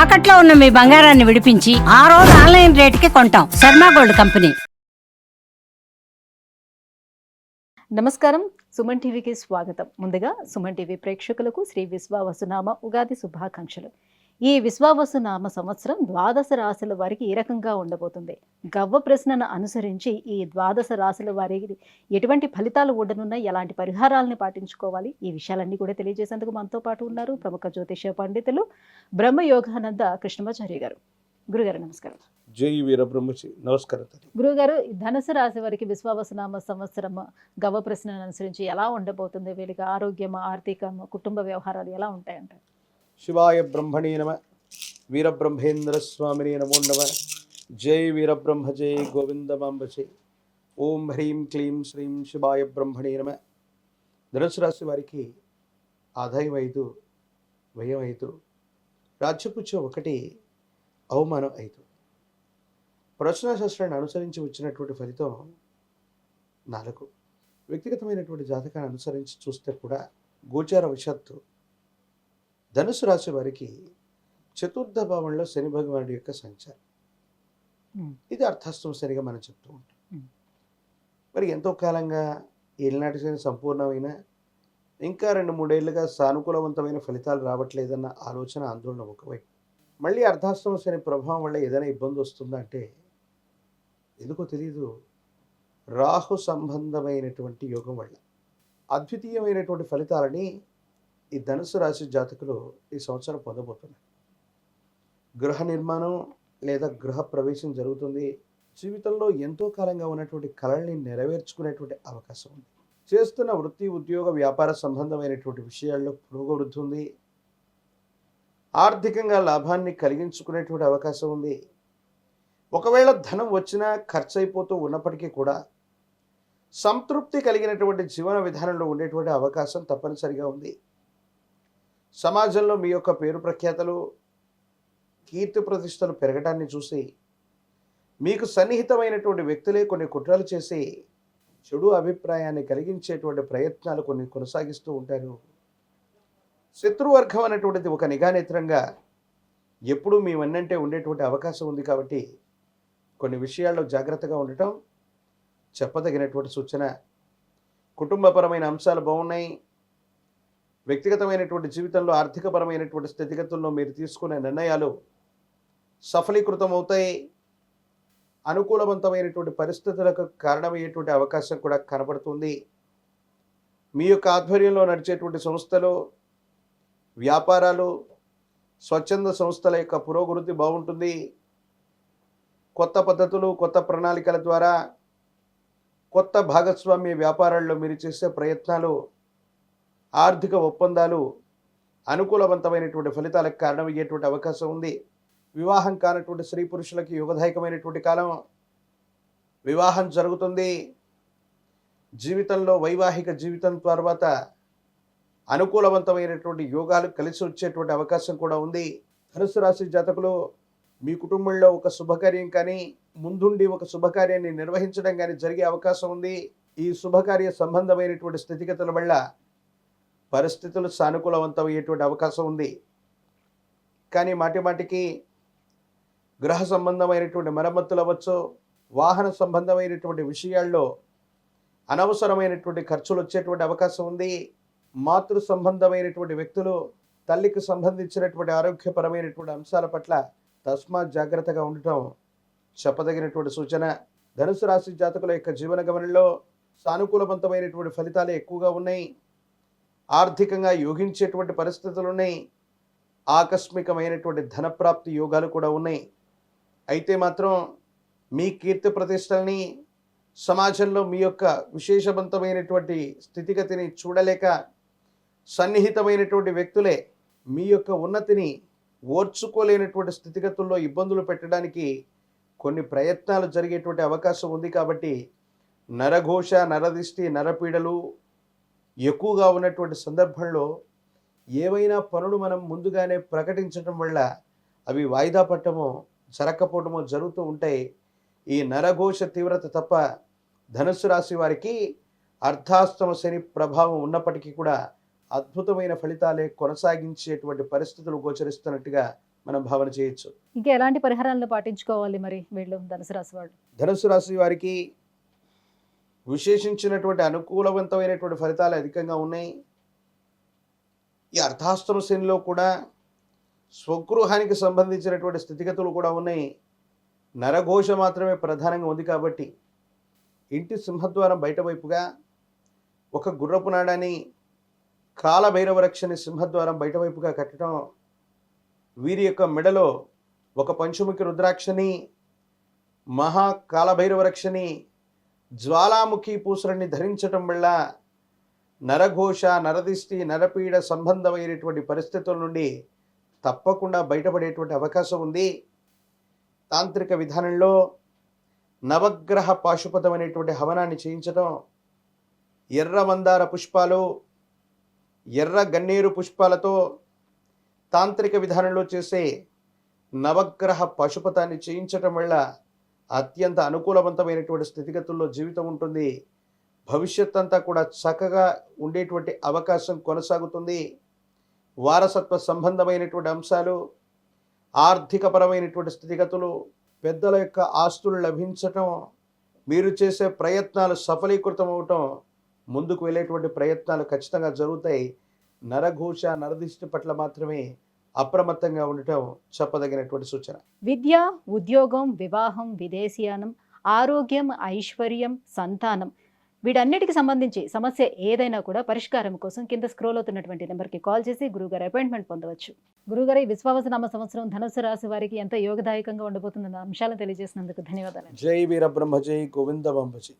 తాకట్లో ఉన్న మీ బంగారాన్ని విడిపించి ఆ రోజు ఆన్లైన్ రేటుకి కొంటాం. Sharma gold company. నమస్కారం, సుమన్ టీవీకి స్వాగతం. ముందుగా సుమన్ టీవీ ప్రేక్షకులకు శ్రీ విశ్వావసునామ ఉగాది శుభాకాంక్షలు. ఈ విశ్వావసునామ సంవత్సరం ద్వాదశ రాశుల వారికి ఏ రకంగా ఉండబోతుంది, గవ్వ ప్రశ్నను అనుసరించి ఈ ద్వాదశ రాశుల వారికి ఎటువంటి ఫలితాలు ఉండనున్నాయి, ఎలాంటి పరిహారాలను పాటించుకోవాలి, ఈ విషయాలన్నీ కూడా తెలియజేసేందుకు మనతో పాటు ఉన్నారు ప్రముఖ జ్యోతిష పండితులు బ్రహ్మయోగానంద కృష్ణమాచార్య గారు. గురుగారు నమస్కారం. జై వీరబ్రహ్మచి. నమస్కారం. గురుగారు, ధనుసు రాశి వారికి విశ్వావసునామ సంవత్సరం గవ్వ ప్రశ్నను అనుసరించి ఎలా ఉండబోతుంది? వీళ్ళకి ఆరోగ్యం, ఆర్థికం, కుటుంబ వ్యవహారాలు ఎలా ఉంటాయంటారు? శివాయ బ్రహ్మణే నమ. వీరబ్రహ్మేంద్ర స్వామినే నమో నమ. జై వీరబ్రహ్మ జై గోవిందమాంబ జై. ఓం హ్రీం క్లీం శ్రీం శివాయ బ్రహ్మణే నమ. ధనుసు రాశి వారికి ఆదాయం 5, వ్యయం 5, రాజ్యపుచ్చం 1, అవమానం 5. ప్రశ్నాశాస్త్రాన్ని అనుసరించి వచ్చినటువంటి ఫలితం 4. వ్యక్తిగతమైనటువంటి జాతకాన్ని అనుసరించి చూస్తే కూడా గోచార వశాత్తు ధనుసు రాశి వారికి చతుర్థ భావంలో శని భగవానుడి యొక్క సంచారం. ఇది అర్థాష్టమ శనిగా మనం చెప్తూ ఉంటాం. మరి ఎంతో కాలంగా ఏలినాటి శని సంపూర్ణమైన ఇంకా 2-3 ఏళ్ళుగా సానుకూలవంతమైన ఫలితాలు రావట్లేదన్న ఆలోచన, ఆందోళన ఒకవైపు. మళ్ళీ అర్ధాష్టమ శని ప్రభావం వల్ల ఏదైనా ఇబ్బంది వస్తుందా అంటే ఎందుకో తెలియదు, రాహు సంబంధమైనటువంటి యోగం వల్ల అద్వితీయమైనటువంటి ఫలితాలని ఈ ధనుసు రాశి జాతకులు ఈ సంవత్సరం పొందబోతున్నారు. గృహ నిర్మాణం లేదా గృహ ప్రవేశం జరుగుతుంది. జీవితంలో ఎంతో కాలంగా ఉన్నటువంటి కళల్ని నెరవేర్చుకునేటువంటి అవకాశం ఉంది. చేస్తున్న వృత్తి, ఉద్యోగ, వ్యాపార సంబంధమైనటువంటి విషయాల్లో పురోగవృద్ధి ఉంది. ఆర్థికంగా లాభాన్ని కలిగించుకునేటువంటి అవకాశం ఉంది. ఒకవేళ ధనం వచ్చినా ఖర్చు అయిపోతూ ఉన్నప్పటికీ కూడా సంతృప్తి కలిగినటువంటి జీవన విధానంలో ఉండేటువంటి అవకాశం తప్పనిసరిగా ఉంది. సమాజంలో మీ యొక్క పేరు ప్రఖ్యాతలు, కీర్తి ప్రతిష్టలు పెరగడాన్ని చూసి మీకు సన్నిహితమైనటువంటి వ్యక్తులే కొన్ని కుట్రలు చేసి చెడు అభిప్రాయాన్ని కలిగించేటువంటి ప్రయత్నాలు కొన్ని కొనసాగిస్తూ ఉంటారు. శత్రువర్గం అనేటువంటిది ఒక నిఘానేత్రంగా ఎప్పుడూ మీ వన్నంటే ఉండేటువంటి అవకాశం ఉంది. కాబట్టి కొన్ని విషయాల్లో జాగ్రత్తగా ఉండటం చెప్పదగినటువంటి సూచన. కుటుంబపరమైన అంశాలు బాగున్నాయి. వ్యక్తిగతమైనటువంటి జీవితంలో ఆర్థికపరమైనటువంటి స్థితిగతుల్లో మీరు తీసుకునే నిర్ణయాలు సఫలీకృతం అవుతాయి. అనుకూలవంతమైనటువంటి పరిస్థితులకు కారణమయ్యేటువంటి అవకాశం కూడా కనబడుతుంది. మీ యొక్క ఆధ్వర్యంలో నడిచేటువంటి సంస్థలు, వ్యాపారాలు, స్వచ్ఛంద సంస్థల యొక్క పురోగతి బాగుంటుంది. కొత్త పద్ధతులు, కొత్త ప్రణాళికల ద్వారా కొత్త భాగస్వామ్య వ్యాపారాల్లో మీరు చేసే ప్రయత్నాలు, ఆర్థిక ఒప్పందాలు అనుకూలవంతమైనటువంటి ఫలితాలకు కారణమయ్యేటువంటి అవకాశం ఉంది. వివాహం కానటువంటి స్త్రీ పురుషులకి యోగదాయకమైనటువంటి కాలం. వివాహం జరుగుతుంది. జీవితంలో వైవాహిక జీవితం తర్వాత అనుకూలవంతమైనటువంటి యోగాలు కలిసి వచ్చేటువంటి అవకాశం కూడా ఉంది. ధనుసు రాశి జాతకులు మీ కుటుంబంలో ఒక శుభకార్యం కానీ, ముందుండి ఒక శుభకార్యాన్ని నిర్వహించడం కానీ జరిగే అవకాశం ఉంది. ఈ శుభకార్య సంబంధమైనటువంటి స్థితిగతుల వల్ల పరిస్థితులు సానుకూలవంతమయ్యేటువంటి అవకాశం ఉంది. కానీ మాటిమాటికి గృహ సంబంధమైనటువంటి మరమ్మతులు అవ్వచ్చు, వాహన సంబంధమైనటువంటి విషయాల్లో అనవసరమైనటువంటి ఖర్చులు వచ్చేటువంటి అవకాశం ఉంది. మాతృ సంబంధమైనటువంటి వ్యక్తులు, తల్లికి సంబంధించినటువంటి ఆరోగ్యపరమైనటువంటి అంశాల పట్ల తస్మాత్ జాగ్రత్తగా ఉండటం చెప్పదగినటువంటి సూచన. ధనుసు రాశి జాతకుల యొక్క జీవన గమనంలో సానుకూలవంతమైనటువంటి ఫలితాలే ఎక్కువగా ఉన్నాయి. ఆర్థికంగా యోగించేటువంటి పరిస్థితులు ఉన్నాయి. ఆకస్మికమైనటువంటి ధనప్రాప్తి యోగాలు కూడా ఉన్నాయి. అయితే మాత్రం మీ కీర్తి ప్రతిష్టల్ని, సమాజంలో మీ యొక్క విశేషవంతమైనటువంటి స్థితిగతిని చూడలేక సన్నిహితమైనటువంటి వ్యక్తులే మీ యొక్క ఉన్నతిని ఓర్చుకోలేనటువంటి స్థితిగతుల్లో ఇబ్బందులు పెట్టడానికి కొన్ని ప్రయత్నాలు జరిగేటువంటి అవకాశం ఉంది. కాబట్టి నరఘోష, నరదిష్టి, నరపీడలు ఎక్కువగా ఉన్నటువంటి సందర్భంలో ఏవైనా పనులు మనం ముందుగానే ప్రకటించడం వల్ల అవి వాయిదా పట్టమో జరగకపోవటమో జరుగుతూ ఉంటాయి. ఈ నరఘోష తీవ్రత తప్ప ధనుసు రాశి వారికి అర్ధాష్టమ శని ప్రభావం ఉన్నప్పటికీ కూడా అద్భుతమైన ఫలితాలే కొనసాగించేటువంటి పరిస్థితులు గోచరిస్తున్నట్టుగా మనం భావన చేయొచ్చు. ఇంకా ఎలాంటి పరిహారాలను పాటించుకోవాలి మరి వీళ్ళు ధనుసు రాశి వాళ్ళు? ధనుసు రాశి వారికి విశేషించినటువంటి అనుకూలవంతమైనటువంటి ఫలితాలు అధికంగా ఉన్నాయి. ఈ అర్ధాష్టమ శనిలో కూడా స్వగృహానికి సంబంధించినటువంటి స్థితిగతులు కూడా ఉన్నాయి. నరఘోష మాత్రమే ప్రధానంగా ఉంది కాబట్టి ఇంటి సింహద్వారం బయట వైపుగా ఒక గుర్రపు నాడాన్ని కాలభైరవ రక్షని సింహద్వారం బయట వైపుగా కట్టడం, వీరి యొక్క మెడలో ఒక పంచముఖి రుద్రాక్షని, మహా కాలభైరవ రక్షని, జ్వాలాముఖి పూసలని ధరించటం వల్ల నరఘోష, నరదిష్టి, నరపీడ సంబంధమైనటువంటి పరిస్థితుల నుండి తప్పకుండా బయటపడేటువంటి అవకాశం ఉంది. తాంత్రిక విధానంలో నవగ్రహ పాశుపతం అనేటువంటి హవనాన్ని చేయించడం, ఎర్ర మందార పుష్పాలు, ఎర్ర గన్నేరు పుష్పాలతో తాంత్రిక విధానంలో చేసే నవగ్రహ పశుపతాన్ని చేయించటం వల్ల అత్యంత అనుకూలవంతమైనటువంటి స్థితిగతుల్లో జీవితం ఉంటుంది. భవిష్యత్ అంతా కూడా చక్కగా ఉండేటువంటి అవకాశం కొనసాగుతుంది. వారసత్వ సంబంధమైనటువంటి అంశాలు, ఆర్థికపరమైనటువంటి స్థితిగతులు, పెద్దల యొక్క ఆస్తులు లభించటం, మీరు చేసే ప్రయత్నాలు సఫలీకృతం అవటం, ముందుకు వెళ్ళేటువంటి ప్రయత్నాలు ఖచ్చితంగా జరుగుతాయి. నరఘోష, నరదిష్టి పట్ల మాత్రమే అప్రమత్తంగా ఉండటం చెప్పదగినటువంటి సూచన. విద్య, ఉద్యోగం, వివాహం, విదేశీయానం, ఆరోగ్యం, ఐశ్వర్యం, సంతానం వీటన్నిటికి సంబంధించి సమస్య ఏదైనా కూడా పరిష్కారం కోసం కింద స్క్రోల్ అవుతున్నటువంటి నెంబర్కి కాల్ చేసి గురుగారు అపాయింట్మెంట్ పొందవచ్చు. గురుగారు, ఈ విశ్వావసునామ సంవత్సరం ధనుసు రాశి వారికి ఎంత యోగదాయకంగా ఉండబోతుందన్న అంశాలను తెలియజేసినందుకు ధన్యవాదాలు. జై వీరబ్రహ్మ, జై గోవింద బంబజీ.